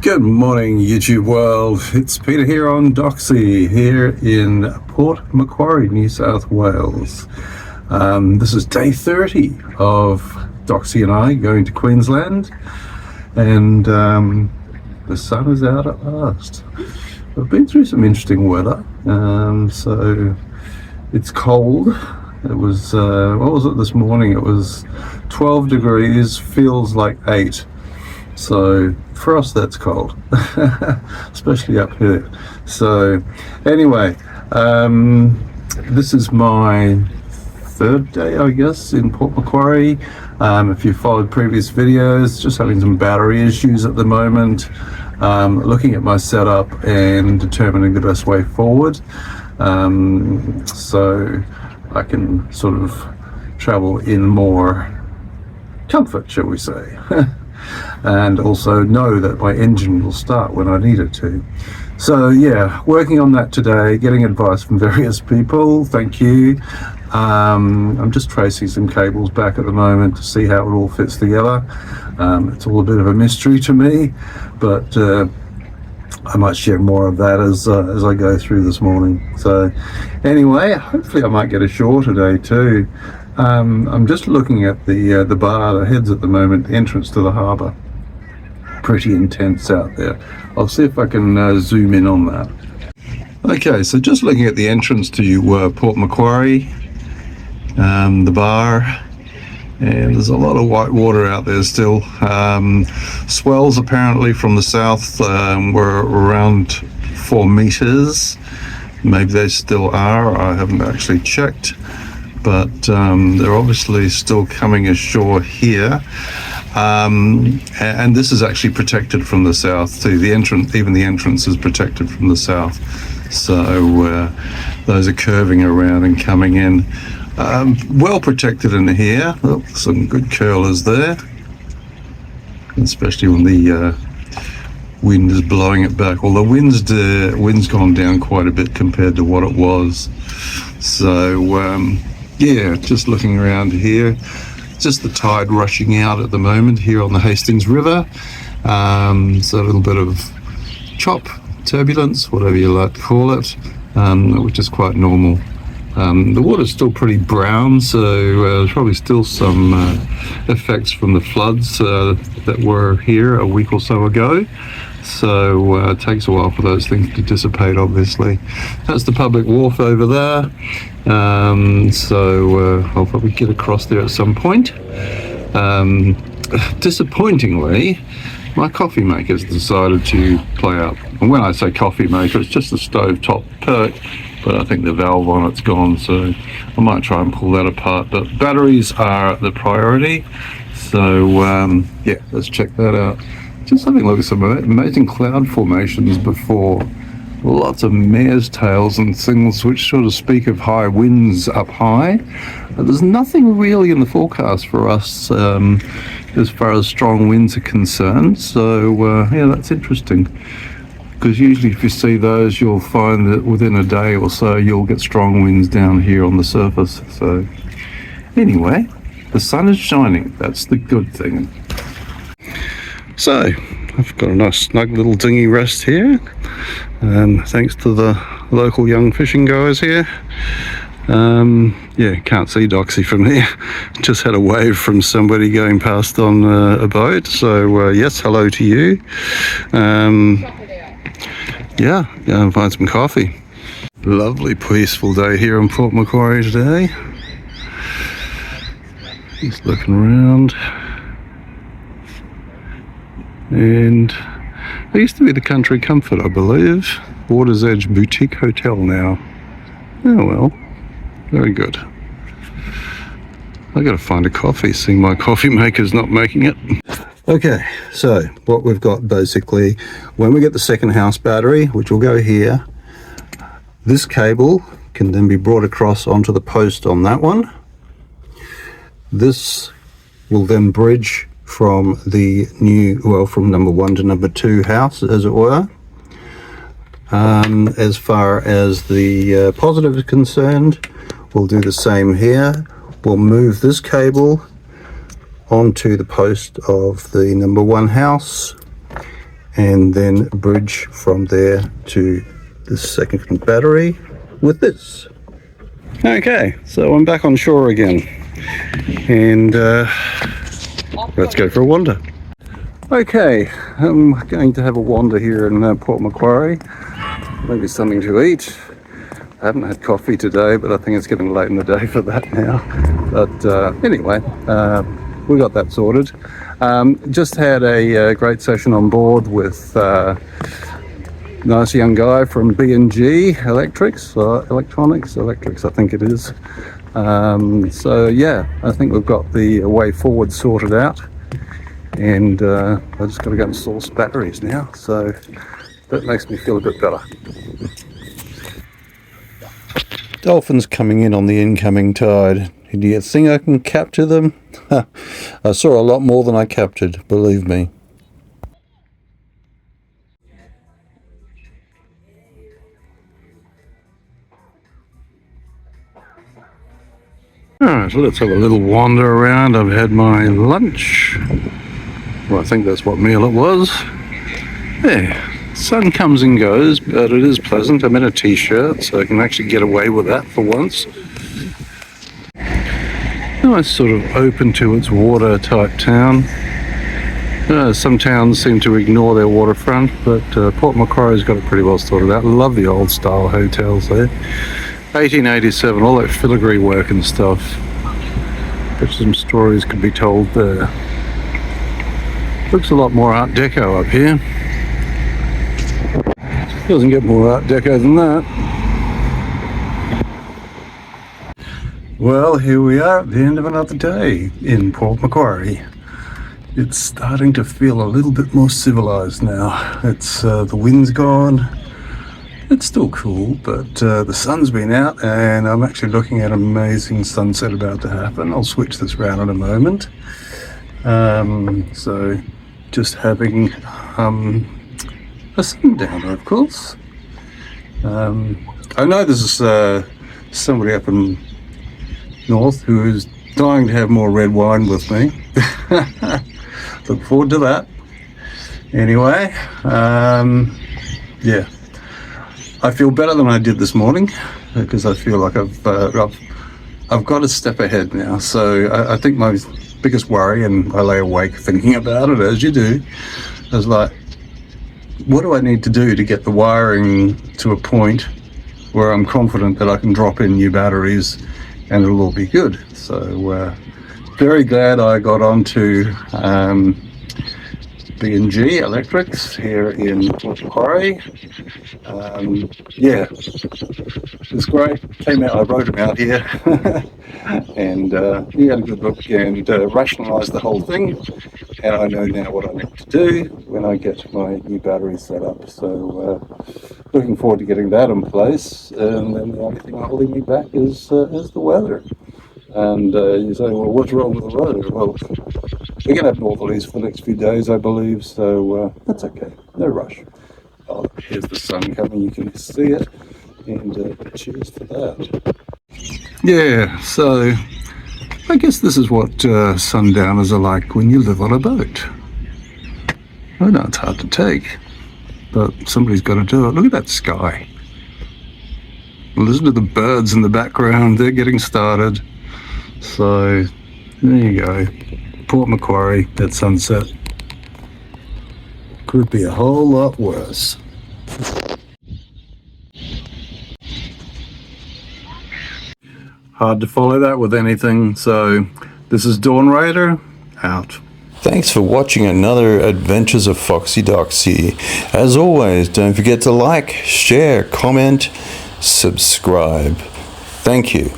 Good morning, YouTube world. It's Peter here on Doxie, here in Port Macquarie, New South Wales. This is day 30 of Doxie and I going to Queensland, and the sun is out at last. We've been through some interesting weather, so it's cold. It was, what was it this morning? It was 12 degrees, feels like 8. So for us that's cold, especially up here. So anyway, this is my third day, I guess, in Port Macquarie. If you followed previous videos, just having some battery issues at the moment, looking at my setup and determining the best way forward, so I can sort of travel in more comfort, shall we say. And also know that my engine will start when I need it to. So yeah, working on that today, getting advice from various people. Thank you. I'm just tracing some cables back at the moment to see how it all fits together. It's all a bit of a mystery to me, but I might share more of that as I go through this morning. So anyway, hopefully I might get ashore today too. I'm just looking at the bar, the heads at the moment, the entrance to the harbour. Pretty intense out there. I'll see if I can zoom in on that. Okay, so just looking at the entrance to Port Macquarie, the bar, and there's a lot of white water out there still. Swells apparently from the south were around 4 meters. Maybe they still are, I haven't actually checked. But they're obviously still coming ashore here, and this is actually protected from the south too. The entrance, even the entrance, is protected from the south, so those are curving around and coming in. Well protected in here. Oh, some good curlers there, especially when the wind is blowing it back. Well, the wind's gone down quite a bit compared to what it was. So yeah, just looking around here, just the tide rushing out at the moment here on the Hastings River. So a little bit of chop, turbulence, whatever you like to call it, which is quite normal. The water's still pretty brown, so there's probably still some effects from the floods that were here a week or so ago. So it takes a while for those things to dissipate, obviously. That's the public wharf over there. So I'll probably get across there at some point. Disappointingly, my coffee maker's decided to play up. And when I say coffee maker, it's just a stovetop perk, but I think the valve on it's gone, so I might try and pull that apart. But batteries are the priority. So yeah, let's check that out. Just having a look at some amazing cloud formations before. Lots of mare's tails and things which sort of speak of high winds up high. There's nothing really in the forecast for us as far as strong winds are concerned. So yeah, that's interesting. Because usually if you see those, you'll find that within a day or so you'll get strong winds down here on the surface. So anyway, the sun is shining. That's the good thing. So I've got a nice snug little dinghy rest here, thanks to the local young fishing guys here. Yeah, can't see Doxie from here. Just had a wave from somebody going past on a boat, so yes, hello to you. Yeah, go and find some coffee. Lovely peaceful day here in Port Macquarie today. Just looking around. And it used to be the Country Comfort, I believe. Water's Edge Boutique Hotel now. Oh well, very good. I gotta find a coffee, seeing my coffee maker's not making it. Okay, so what we've got basically, when we get the second house battery, which will go here, this cable can then be brought across onto the post on that one. This will then bridge from the new, well, from number 1 to number 2 house, as it were. As far as the positive is concerned, we'll do the same here. We'll move this cable onto the post of the number 1 house, and then a bridge from there to the second battery with this. Okay, so I'm back on shore again, and let's go for a wander. Okay, I'm going to have a wander here in Port Macquarie. Maybe something to eat. I haven't had coffee today, but I think it's getting late in the day for that now. But anyway, we got that sorted. Just had a great session on board with a nice young guy from B&G Electrics, Electronics, I think it is. So yeah, I think we've got the way forward sorted out. And I've just got to go and source batteries now, so that makes me feel a bit better. Dolphins coming in on the incoming tide. Do you think I can capture them? I saw a lot more than I captured, believe me. Alright, so let's have a little wander around. I've had my lunch. Well, I think that's what meal it was. Yeah, sun comes and goes, but it is pleasant. I'm in a t-shirt, so I can actually get away with that for once. Nice sort of open to its water type town. Some towns seem to ignore their waterfront, but Port Macquarie's got it pretty well sorted out. I love the old style hotels there. 1887, all that filigree work and stuff. Bet some stories could be told there. Looks a lot more Art Deco up here. Doesn't get more Art Deco than that. Well, here we are at the end of another day in Port Macquarie. It's starting to feel a little bit more civilized now. It's the wind's gone. It's still cool, but the sun's been out and I'm actually looking at an amazing sunset about to happen. I'll switch this around in a moment. So just having a sundowner, of course. I know there's somebody up in north who is dying to have more red wine with me. Look forward to that. Anyway, yeah, I feel better than I did this morning because I feel like I've got a step ahead now. So I think my biggest worry, and I lay awake thinking about it as you do, is like, what do I need to do to get the wiring to a point where I'm confident that I can drop in new batteries and it'll all be good. So very glad I got onto B&G Electrics here in Port Macquarie. Yeah, it's great. Came out, I wrote them out here, and we had a good look and rationalised the whole thing. And I know now what I need to do when I get my new battery set up. So looking forward to getting that in place. And then the only thing holding me back is the weather. And you say, well, what's wrong with the weather? Well, we're going to have northerlies for the next few days, I believe, so that's okay. No rush. Oh, here's the sun coming, you can see it, and cheers for that. Yeah, so I guess this is what sundowners are like when you live on a boat. I know it's hard to take, but somebody's got to do it. Look at that sky. Listen to the birds in the background, they're getting started. So there you go, Port Macquarie at sunset. Could be a whole lot worse. Hard to follow that with anything, so this is Dawn Raider, out. Thanks for watching another Adventures of Foxy Doxie. As always, don't forget to like, share, comment, subscribe. Thank you.